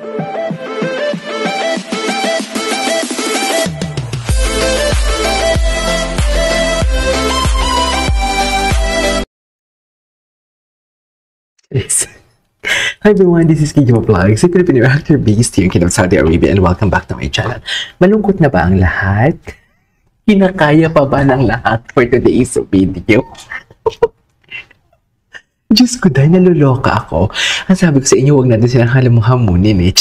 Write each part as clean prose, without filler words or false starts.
Hi everyone, this is Kiko Vlogs, a Filipino actor based here in Kingdom, Saudi Arabia, and welcome back to my channel. Malungkot na ba ang lahat? Kinakaya pa ba ng lahat for today's video? Diyos ko, dahil naluloka ako. Ang sabi ko sa inyo, huwag natin silang hamunin eh.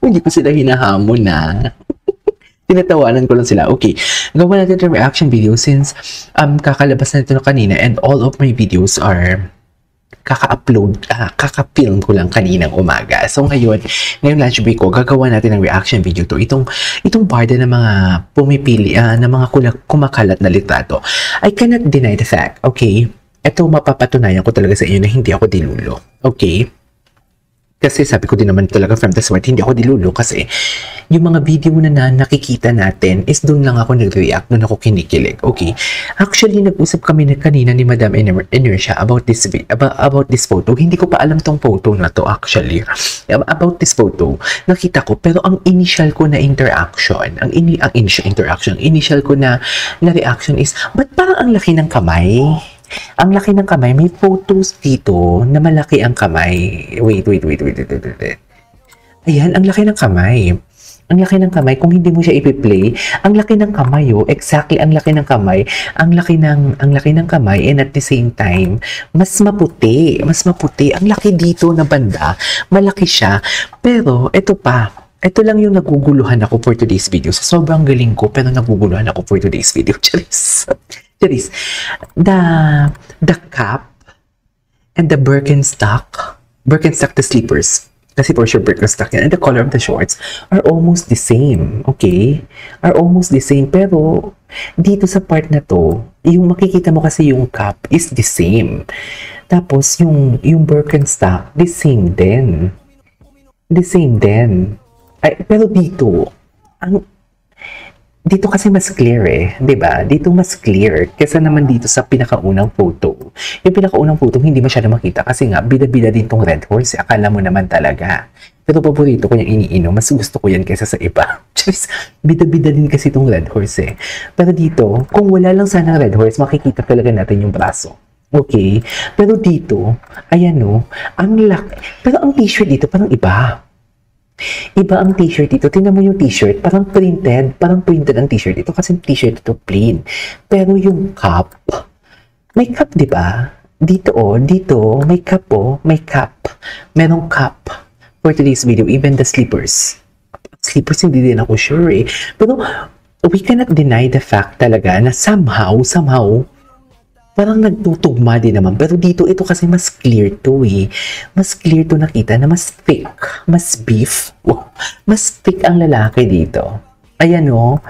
Hindi ko sila hinahamon na. Tinatawanan ko lang sila. Okay, gawa natin itong reaction video since kakalabas na ito na kanina and all of my videos are kaka-film ko lang kaninang umaga. So ngayon lunch break ko, gagawa natin ng reaction video to. Itong barda ng mga pumipili, ng mga kumakalat na litrato. I cannot deny the fact, okay? Ito mapapatunayan ko talaga sa inyo na hindi ako dilulo. Okay? Kasi sabi ko din naman talaga from the start, hindi ako dilulo kasi yung mga video na nakikita natin is doon lang ako nag-react, doon ako kinikilig. Okay. Actually, nag-usap kami na kanina ni Madam Inertia about this photo. Hindi ko pa alam tong photo na to actually. About this photo, nakita ko, pero ang initial ko na interaction, initial ko na reaction is, ba't parang ang laki ng kamay? Ang laki ng kamay. May photos dito na malaki ang kamay. Wait. Ayan, ang laki ng kamay. Ang laki ng kamay. Kung hindi mo siya ipi-play, ang laki ng kamay, oh. Exactly, ang laki ng kamay. Ang laki ng kamay, and at the same time, mas maputi. Ang laki dito na banda. Malaki siya. Pero, ito pa. Ito lang yung naguguluhan ako for today's video. So, sobrang galing ko, pero naguguluhan ako for today's video. Charis. The cap and the Birkenstock, the sleepers, kasi for sure Birkenstock yan, and the color of the shorts are almost the same, okay? Are almost the same, pero dito sa part na to, yung makikita mo kasi yung cap is the same. Tapos yung Birkenstock, the same din. Ay, pero dito kasi mas clear eh, 'di ba? Dito mas clear kaysa naman dito sa pinakaunang photo. Yung pinakaunang photo hindi masyado makita kasi nga bida-bida din tong red horse. Akala mo naman talaga. Pero paborito ko yung iniinom. Mas gusto ko yan kaysa sa iba. Just bida-bida din kasi tong red horse eh. Pero dito, kung wala lang sana red horse, makikita talaga natin yung braso. Okay? Pero dito, ayan o, ang laki. Pero ang t-shirt dito parang iba. Iba ang t-shirt dito. Tingnan mo yung t-shirt. Parang printed ang t-shirt dito kasi yung t-shirt dito plain. Pero yung cup, may cup, di ba? Dito, may cup, may cup. Merong cup for today's video. Even the slippers. Slippers, hindi din ako sure eh. Pero, we cannot deny the fact talaga na somehow, parang nagtutugma din naman. Pero dito, ito kasi mas clear to eh. Mas clear to nakita na mas thick. Mas beef. Wow. Mas thick ang lalaki dito. Ayan o.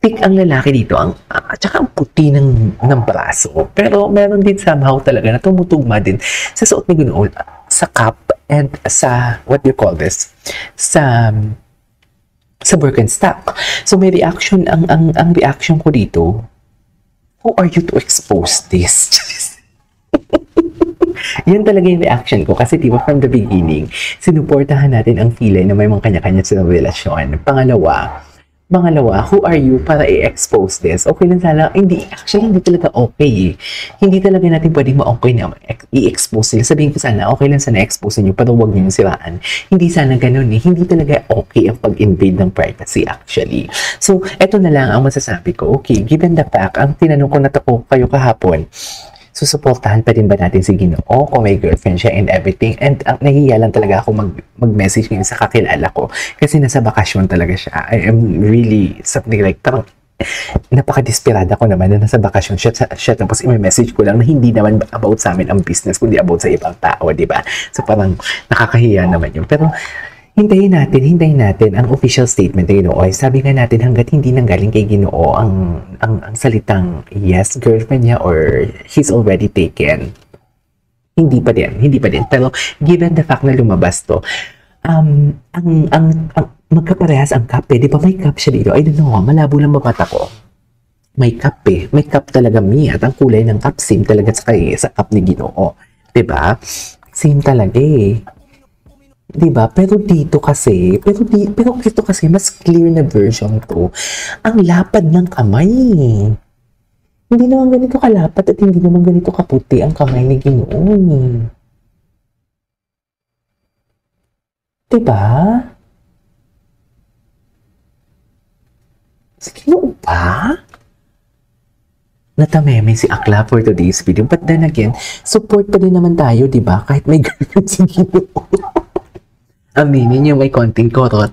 Thick ang lalaki dito. At saka ang puti ng braso. Pero meron din somehow talaga na tumutugma din sa suot ni Gunoo, sa cap and sa, what do you call this? Sa Birkenstock. So may reaction, ang reaction ko dito, who are you to expose this? Yan talaga yung reaction ko. Kasi diba from the beginning, sinuportahan natin ang feeling na may mga kanya-kanya silang relasyon. Pangalawa, who are you para i-expose this? Okay lang sana. Hindi talaga okay eh. Hindi talaga natin pwedeng ma-okay na i-expose sila. Sabihin ko sana, okay lang sana expose nyo, pero huwag nyo yung siraan. Hindi sana ganun eh. Hindi talaga okay ang pag-invade ng privacy actually. So, eto na lang ang masasabi ko. Okay, given the fact, ang tinanong ko na kayo kahapon, susuportahan pa rin ba natin si Ginoo kung may girlfriend siya and everything? And nahihiya lang talaga ako mag-message ngayon sa kakilala ko kasi nasa bakasyon talaga siya. I am really something like, parang napaka-desperada ko naman na nasa bakasyon siya tapos i-message ko lang na hindi naman about sa amin ang business kundi about sa ibang tao, di ba? So parang nakakahiya naman yun. Pero hintayin natin ang official statement ng Ginoo. Sabi nga natin hanggat hindi nanggaling kay Ginoo ang salitang yes, girlfriend niya or he's already taken. Hindi pa din. Pero given the fact na lumabas to, magkaparehas ang cup eh. Di ba may cup siya dito? I don't know, malabo lang mabata ko. May cup eh. May cup talaga at ang kulay ng cup same talaga sa cup ni Ginoo. Di ba? Same talaga eh. 'Di ba? Pero ito kasi mas clear na version 'to. Ang lapad ng kamay. Hindi naman ganito kalapad at hindi naman ganito kaputi ang kamay ni Ginoon. 'Di ba? Si Ginoo ba? Natameme si Akla for today's video. But then again, support pa din naman tayo, 'di ba? Kahit may girlfriend si Ginoo. Aminin niyo may konting korot.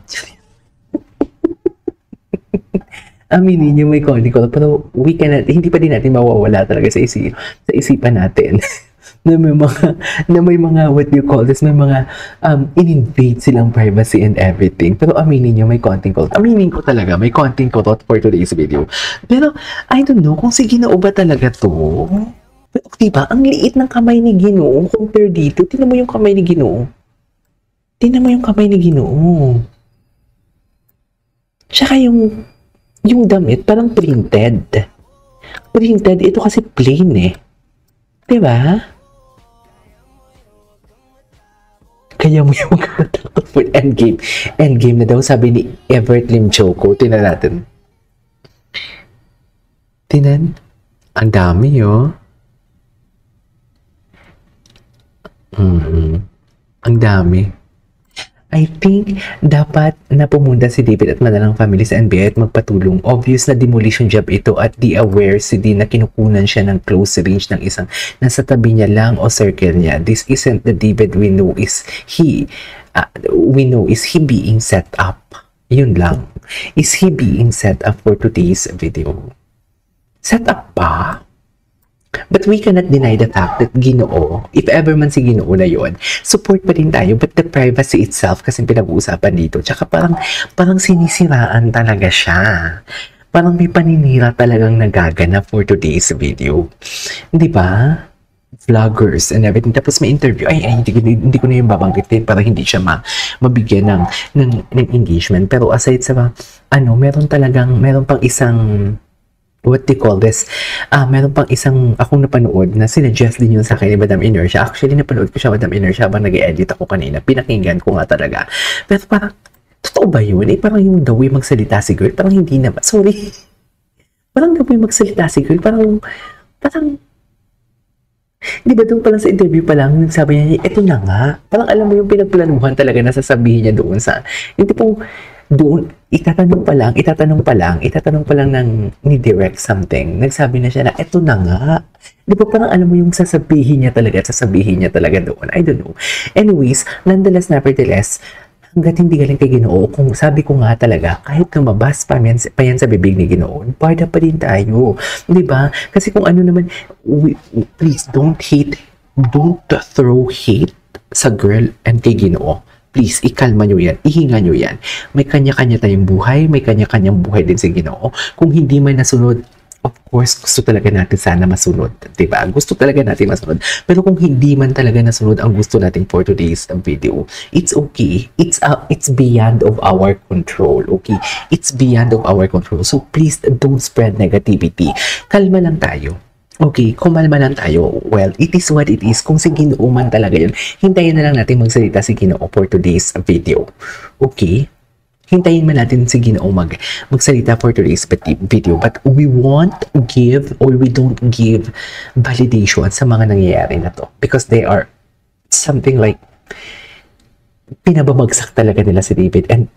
Aminin niyo may konting korot. Pero hindi pa din natin mawawala talaga sa isipan natin. na may mga what you call this, may mga in-invade silang privacy and everything. Pero aminin niyo may konting korot. Aminin ko talaga may konting korot for today's video. Pero I don't know kung si Ginoo ba talaga to. Pero, diba, ang liit ng kamay ni Ginoo compare dito. Tingnan mo yung kamay ni Ginoo. Tingnan mo yung kamay ni Ginoo. Tsaka yung damit parang printed. Printed, ito kasi plain eh. Diba? Kaya mo yung magkatakot for Endgame. Endgame na daw, sabi ni Everett Lim Choco. Tingnan natin. Tingnan. Ang dami, oh. Ang dami. I think dapat na pumunta si David at Manalang family sa NBI at magpatulong. Obvious na demolition job ito at di aware si Dean na kinukunan siya ng close range ng isang nasa tabi niya lang o circle niya. This isn't the David we know is he being set up. Yun lang. Is he being set up for today's video? Set up pa? But we cannot deny the fact that Ginoo, if ever man si Ginoo na yun, support pa rin tayo, but the privacy itself kasi pinag-uusapan dito. Tsaka parang sinisiraan talaga siya. Parang may paninira talagang nagaganap for today's video. Di ba? Vloggers and everything. Tapos may interview. Hindi ko na yung babanggitin para hindi siya mabigyan ng engagement. Pero aside sa meron pang isang what they call this, meron pang isang akong napanood na sinuggest din yun sa akin ni Madam Inertia. Actually, napanood ko siya, Madam Inertia, habang nag-edit ako kanina. Pinakinggan ko nga talaga. Pero parang, totoo ba yun? Parang yung the way magsalita si girl, parang hindi naman. Sorry. Parang the way magsalita si girl, parang, di ba doon pa lang sa interview pa lang, sabi niya, eto na nga. Parang alam mo yung pinagplanuhan talaga na sasabihin niya doon sa, yung tipong, doon, itatanong pa lang ng ni direct something. Nagsabi na siya na, eto na nga. Di ba parang alam mo yung sasabihin niya talaga doon. I don't know. Anyways, nonetheless, nevertheless, hanggat hindi galing kay Ginoo, kung sabi ko nga talaga, kahit lumabas pa yan sa bibig ni Ginoo, parda pa din tayo. Di ba? Kasi kung ano naman, please, don't throw hate sa girl and kay Ginoo. Please, ikalma nyo yan, ihinga nyo yan. May kanya-kanya tayong buhay, may kanya-kanyang buhay din si Ginoo. Kung hindi man nasunod, of course, gusto talaga natin sana masunod. Diba? Gusto talaga natin masunod. Pero kung hindi man talaga nasunod ang gusto natin for today's video, it's okay. It's beyond of our control. Okay? It's beyond of our control. So please, don't spread negativity. Kalma lang tayo. Okay, kumalma lang tayo. Well, it is what it is. Kung si Ginoo man talaga yun, hintayin na lang natin magsalita si Ginoo for today's video. Okay? Hintayin man natin si Ginoo magsalita for today's video. But we don't give validation sa mga nangyayari na to. Because they are something like pinababagsak talaga nila si David and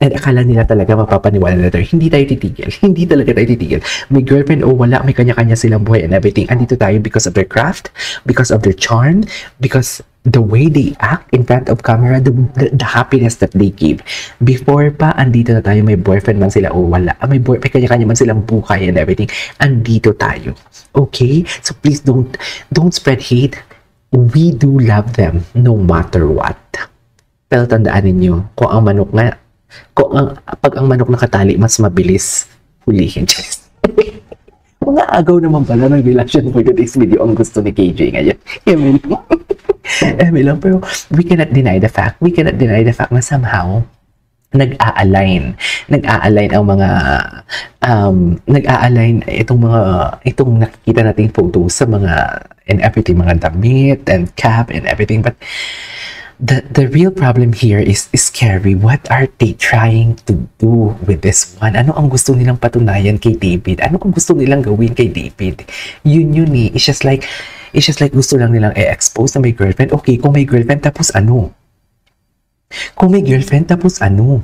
akala nila talaga mapapaniwala na tayo. Hindi tayo titigil. Hindi talaga tayo titigil. May girlfriend o wala, may kanya-kanya silang buhay and everything. Andito tayo because of their craft, because of their charm, because the way they act in front of camera, the happiness that they give. Before pa, andito na tayo, may boyfriend man sila o wala. May kanya-kanya man silang buhay and everything. Andito tayo. Okay? So please don't spread hate. We do love them no matter what. Pero tandaan ninyo, pag ang manok nakatali, mas mabilis hulihin. Mga agaw naman pala ng relasyon for today's video ang gusto ni KJ ngayon. Eme lang. Pero we cannot deny the fact na somehow nag-a-align ang mga itong nakikita nating photos sa mga and everything, mga damit and cap and everything. But the real problem here is scary. What are they trying to do with this one? Ano ang gusto nilang patunayan kay David? Ano ang gusto nilang gawin kay David? Yun eh. It's just like gusto lang nilang i-expose na may girlfriend. Okay, kung may girlfriend, tapos ano? Kung may girlfriend, tapos ano?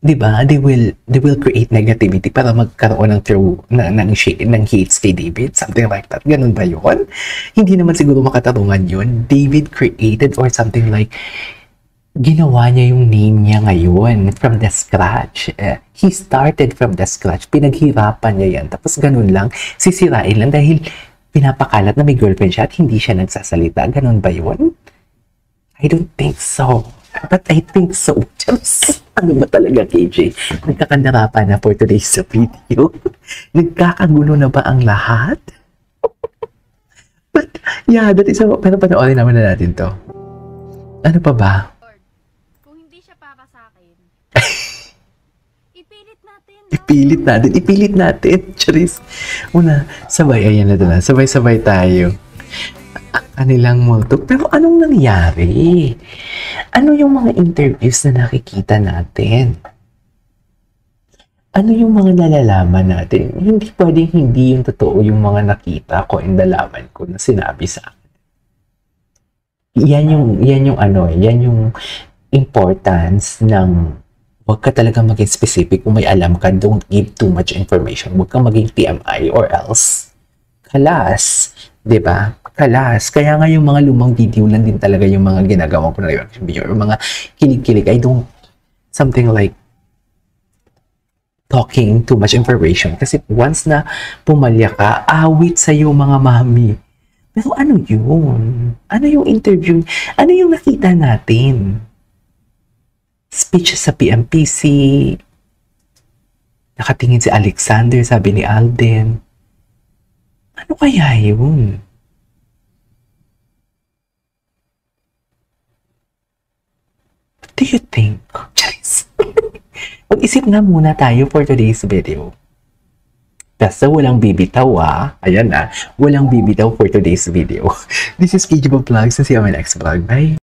Diba? They will create negativity para magkaroon ng hates kay David. Something like that. Ganun ba yun? Hindi naman siguro makatarungan yun. David created or something like ginawa niya yung name niya ngayon from the scratch. He started from the scratch. Pinaghirapan niya yan. Tapos ganun lang, sisirain lang dahil pinapakalat na may girlfriend siya at hindi siya nagsasalita. Ganun ba yun? I don't think so. But I think so. Just, ano ba talaga, KJ? Nagkakandara pa na for today's video? Nagkakagulo na ba ang lahat? But, yeah, that is pero panoorin naman na natin to. Ano pa ba? Kung hindi siya para sa akin, ipilit natin. Ipilit natin. Charis. Una, sabay, ayan na doon. Sabay-sabay tayo. Kanilang multo. Pero anong nangyari? Ano yung mga interviews na nakikita natin? Ano yung mga nalalaman natin? Hindi pwedeng hindi yung totoo yung mga nakita ko and nalaman ko na sinabi sa akin. Yan yung importance ng huwag ka talaga maging specific. Kung may alam ka, don't give too much information. Huwag kang maging TMI or else kalas. Diba? Kalas. Kaya nga yung mga lumang video lang din talaga yung mga ginagawa ko na reaction video or mga kilig-kilig. I don't something like talking too much information. Kasi once na pumalya ka, awit sa'yo mga mami. Pero ano yun? Ano yung interview? Ano yung nakita natin? Speech sa PMPC. Nakatingin si Alexander, sabi ni Alden. Ano kaya yun? What do you think? Charis. Mag-isip na muna tayo for today's video. Basta walang bibitaw Ayan walang bibitaw for today's video. This is KJ Vlogs. See you on my next vlog. Bye!